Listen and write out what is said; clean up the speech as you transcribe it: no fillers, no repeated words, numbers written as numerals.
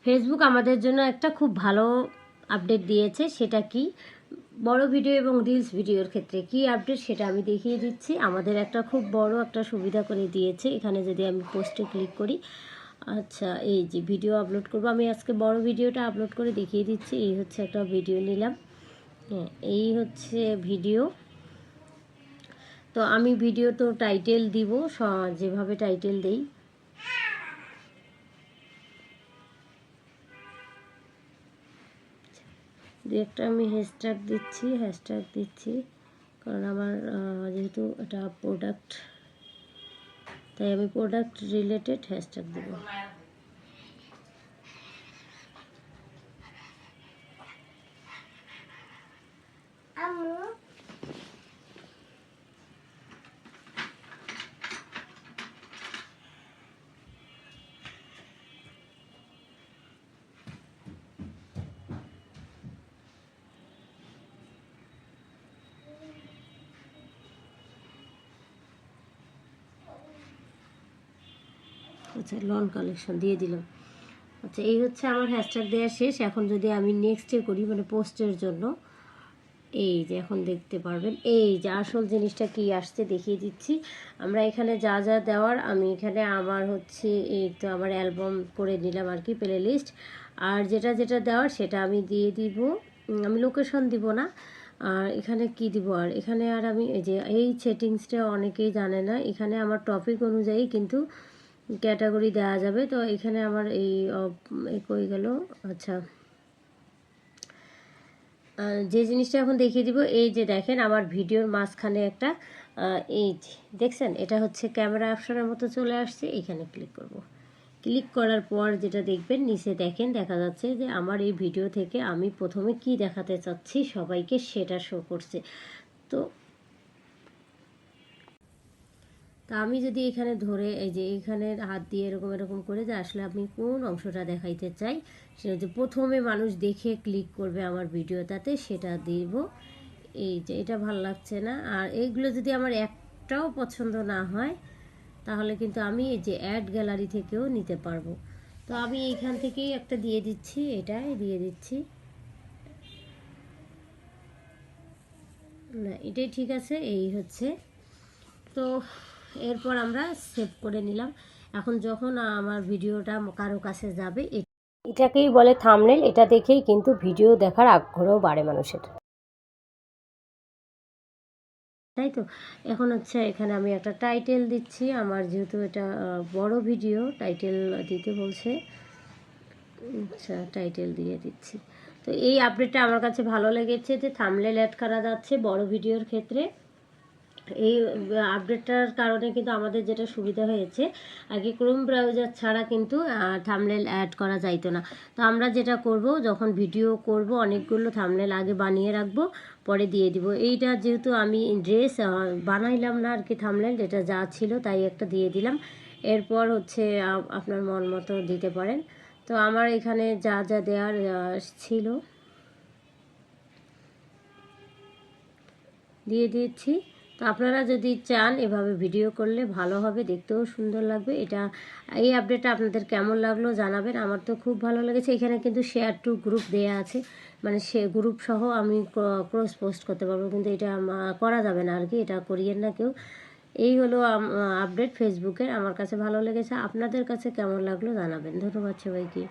Facebook আমাদের জন্য একটা খুব ভালো আপডেট দিয়েছে। সেটা কি, বড় ভিডিও এবং রিলস ভিডিওর ক্ষেত্রে কি আপডেট সেটা আমি দেখিয়ে দিচ্ছি। আমাদের একটা খুব বড় একটা সুবিধা করে দিয়েছে। এখানে যদি আমি পোস্টে ক্লিক করি, আচ্ছা এই যে ভিডিও আপলোড করব, আমি আজকে বড় ভিডিওটা আপলোড করে দেখিয়ে দিচ্ছি। এই হচ্ছে একটা ভিডিও নিলাম, হ্যাঁ এই হচ্ছে ভিডিও। তো আমি ভিডিও তো টাইটেল দিব যেভাবে টাইটেল দেই, দু একটা আমি হ্যাশট্যাগ দিচ্ছি কারণ আমার যেহেতু এটা প্রোডাক্ট, তাই আমি প্রোডাক্ট রিলেটেড হ্যাশট্যাগ দেব। আচ্ছা লন কালেকশন দিয়ে দিলাম। আচ্ছা এই হচ্ছে আমার হ্যাশট্যাগ দেওয়া শেষ। এখন যদি আমি নেক্সটে করি মানে পোস্টের জন্য, এই যে এখন দেখতে পারবেন এই যে আসল জিনিসটা কি আসছে দেখিয়ে দিচ্ছি। আমরা এখানে যা যা দেওয়ার, আমি এখানে আমার হচ্ছে এই তো আমার অ্যালবাম করে নিলাম আর কি, প্লে লিস্ট। আর যেটা যেটা দেওয়ার সেটা আমি দিয়ে দিব, আমি লোকেশন দিব না। আর এখানে কি দিব, আর এখানে আর আমি এই যে এই সেটিংসটা অনেকেই জানে না, এখানে আমার টপিক অনুযায়ী কিন্তু ক্যাটাগরি দেওয়া যাবে। তো এখানে আমার এই কই গেল, আচ্ছা যে জিনিসটা এখন দেখিয়ে দিব, এই যে দেখেন আমার ভিডিওর মাঝখানে একটা এই দেখছেন, এটা হচ্ছে ক্যামেরা অপশনের মতো চলে আসছে। এখানে ক্লিক করব, ক্লিক করার পর যেটা দেখবেন নিচে দেখেন দেখা যাচ্ছে যে আমার এই ভিডিও থেকে আমি প্রথমে কি দেখাতে চাচ্ছি সবাইকে সেটা শো করছে। তো আমি যদি এখানে ধরে এই যে এখানে হাত দিয়ে এরকম এরকম করে যে আসলে আমি কোন অংশটা দেখাইতে চাই, সেটা যে প্রথমে মানুষ দেখে ক্লিক করবে আমার ভিডিওটাতে সেটা দিব। এই যে এটা ভালো লাগছে না, আর এইগুলো যদি আমার একটাও পছন্দ না হয় তাহলে কিন্তু আমি এই যে অ্যাড গ্যালারি থেকেও নিতে পারবো। তো আমি এইখান থেকেই একটা দিয়ে দিচ্ছি, এটাই দিয়ে দিচ্ছি, না এটাই ঠিক আছে। এই হচ্ছে, তো এরপর আমরা সেভ করে নিলাম। এখন যখন আমার ভিডিওটা কারো কাছে যাবে, এটাকেই বলে থাম্বনেল। এটা দেখেই কিন্তু ভিডিও দেখার আগ্রহ বাড়ে মানুষের, তাই তো। এখন হচ্ছে এখানে আমি একটা টাইটেল দিচ্ছি, আমার যেহেতু এটা বড় ভিডিও টাইটেল দিতে বলছে, আচ্ছা টাইটেল দিয়ে দিচ্ছি। তো এই আপডেটটা আমার কাছে ভালো লেগেছে যে থাম্বনেল অ্যাড করা যাচ্ছে বড় ভিডিওর ক্ষেত্রে। এই আপডেটটার কারণে কিন্তু আমাদের যেটা সুবিধা হয়েছে, আগে ক্রোম ব্রাউজার ছাড়া কিন্তু থাম্বনেল অ্যাড করা যাইতো না। তো আমরা যেটা করব, যখন ভিডিও করব অনেকগুলো থাম্বনেল আগে বানিয়ে রাখবো, পরে দিয়ে দিব। এইটা যেহেতু আমি ড্রেস বানাইলাম না আর কি, থাম্বনেল যেটা যা ছিল তাই একটা দিয়ে দিলাম। এরপর হচ্ছে আপনার মন মতো দিতে পারেন। তো আমার এখানে যা যা দেওয়ার ছিল দিয়ে দিচ্ছি। তো আপনারা যদি চান এভাবে ভিডিও করলে ভালো হবে, দেখতেও সুন্দর লাগবে। এই আপডেটটা আপনাদের কেমন লাগলো জানাবেন। আমার তো খুব ভালো লেগেছে। এখানে কিন্তু শেয়ার টু গ্রুপ দেয়া আছে, মানে সে গ্রুপ সহ আমি ক্রস পোস্ট করতে পারবো, কিন্তু এটা করা যাবে না আর কি, এটা করিয়েন না কেউ। এই হলো আপডেট ফেসবুকের। আমার কাছে ভালো লেগেছে, আপনাদের কাছে কেমন লাগলো জানাবেন। ধন্যবাদ সবাইকে।